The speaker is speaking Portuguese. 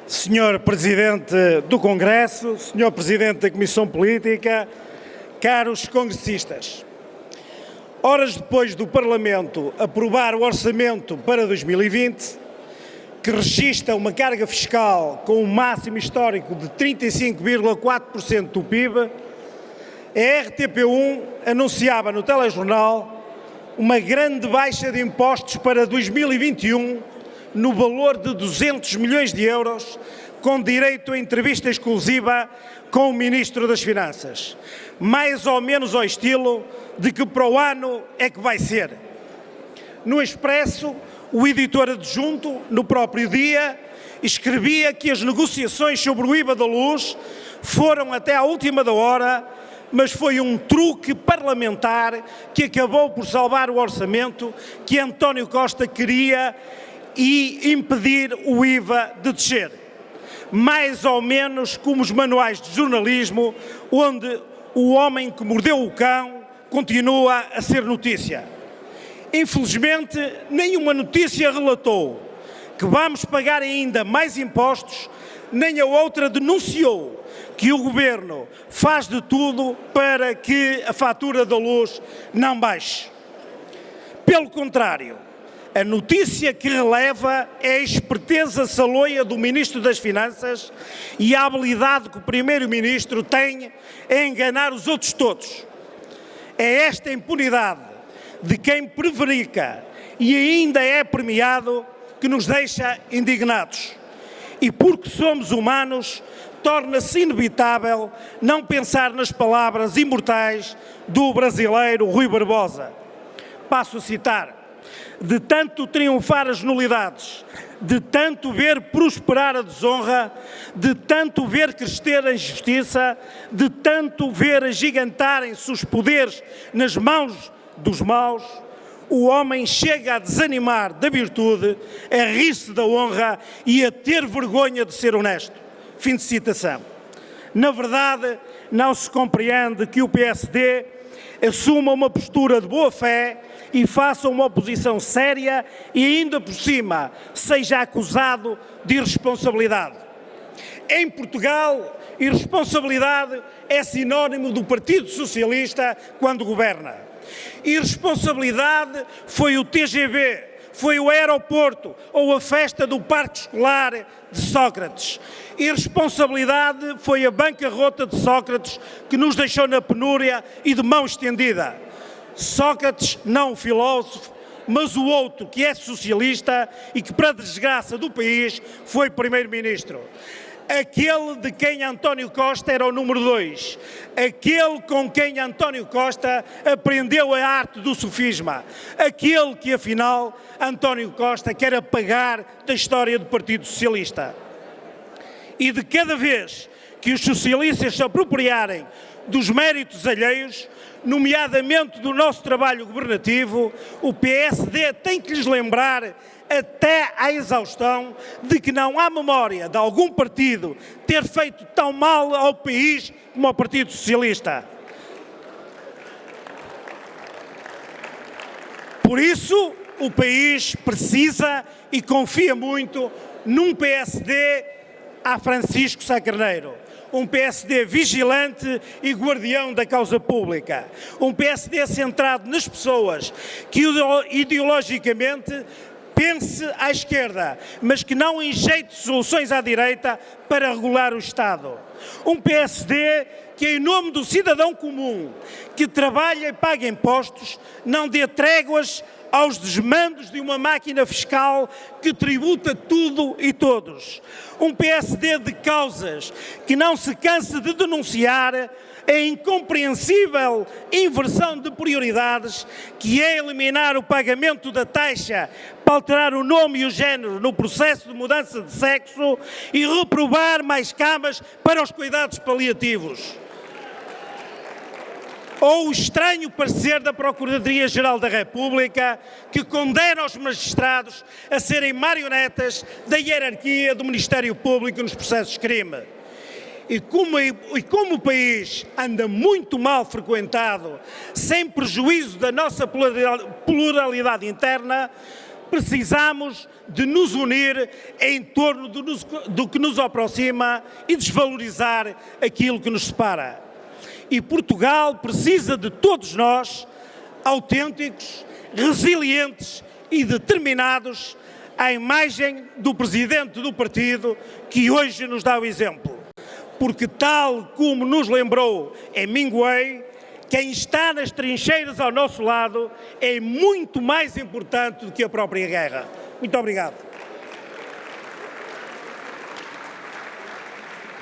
Senhor Presidente do Congresso, Senhor Presidente da Comissão Política, caros congressistas. Horas depois do Parlamento aprovar o Orçamento para 2020, que registra uma carga fiscal com um máximo histórico de 35,4% do PIB, a RTP1 anunciava no telejornal uma grande baixa de impostos para 2021 no valor de 200 milhões de euros, com direito a entrevista exclusiva com o Ministro das Finanças. Mais ou menos ao estilo de que para o ano é que vai ser. No Expresso, o editor adjunto, no próprio dia, escrevia que as negociações sobre o IVA da luz foram até à última da hora, mas foi um truque parlamentar que acabou por salvar o orçamento que António Costa queria e impedir o IVA de descer. Mais ou menos como os manuais de jornalismo, onde o homem que mordeu o cão continua a ser notícia. Infelizmente, nenhuma notícia relatou que vamos pagar ainda mais impostos, nem a outra denunciou que o Governo faz de tudo para que a fatura da luz não baixe. Pelo contrário, a notícia que releva é a esperteza saloia do Ministro das Finanças e a habilidade que o Primeiro-Ministro tem em enganar os outros todos. É esta impunidade de quem prevarica e ainda é premiado que nos deixa indignados. E porque somos humanos, torna-se inevitável não pensar nas palavras imortais do brasileiro Rui Barbosa. Passo a citar: de tanto triunfar as nulidades, de tanto ver prosperar a desonra, de tanto ver crescer a injustiça, de tanto ver agigantarem-se os poderes nas mãos dos maus, o homem chega a desanimar da virtude, a rir-se da honra e a ter vergonha de ser honesto. Fim de citação. Na verdade, não se compreende que o PSD assuma uma postura de boa-fé e faça uma oposição séria e ainda por cima seja acusado de irresponsabilidade. Em Portugal, irresponsabilidade é sinónimo do Partido Socialista quando governa. Irresponsabilidade foi o TGV, foi o aeroporto ou a festa do parque escolar de Sócrates. Irresponsabilidade foi a bancarrota de Sócrates que nos deixou na penúria e de mão estendida. Sócrates, não o filósofo, mas o outro que é socialista e que, para a desgraça do país, foi primeiro-ministro. Aquele de quem António Costa era o número 2. Aquele com quem António Costa aprendeu a arte do sofisma. Aquele que, afinal, António Costa quer apagar da história do Partido Socialista. E de cada vez que os socialistas se apropriarem dos méritos alheios, nomeadamente do nosso trabalho governativo, o PSD tem que lhes lembrar até à exaustão de que não há memória de algum partido ter feito tão mal ao país como ao Partido Socialista. Por isso, o país precisa e confia muito num PSD a Francisco Sá Carneiro. Um PSD vigilante e guardião da causa pública. Um PSD centrado nas pessoas, que ideologicamente pense à esquerda, mas que não enjeite soluções à direita para regular o Estado. Um PSD que, em nome do cidadão comum, que trabalha e paga impostos, não dê tréguas aos desmandos de uma máquina fiscal que tributa tudo e todos. Um PSD de causas que não se canse de denunciar a incompreensível inversão de prioridades, que é eliminar o pagamento da taxa para alterar o nome e o género no processo de mudança de sexo e reprovar mais camas para os cuidados paliativos. Ou o estranho parecer da Procuradoria-Geral da República, que condena os magistrados a serem marionetas da hierarquia do Ministério Público nos processos de crime. E como o país anda muito mal frequentado, sem prejuízo da nossa pluralidade interna, precisamos de nos unir em torno do que nos aproxima e desvalorizar aquilo que nos separa. E Portugal precisa de todos nós, autênticos, resilientes e determinados, à imagem do presidente do partido que hoje nos dá o exemplo. Porque tal como nos lembrou Hemingway, quem está nas trincheiras ao nosso lado é muito mais importante do que a própria guerra. Muito obrigado.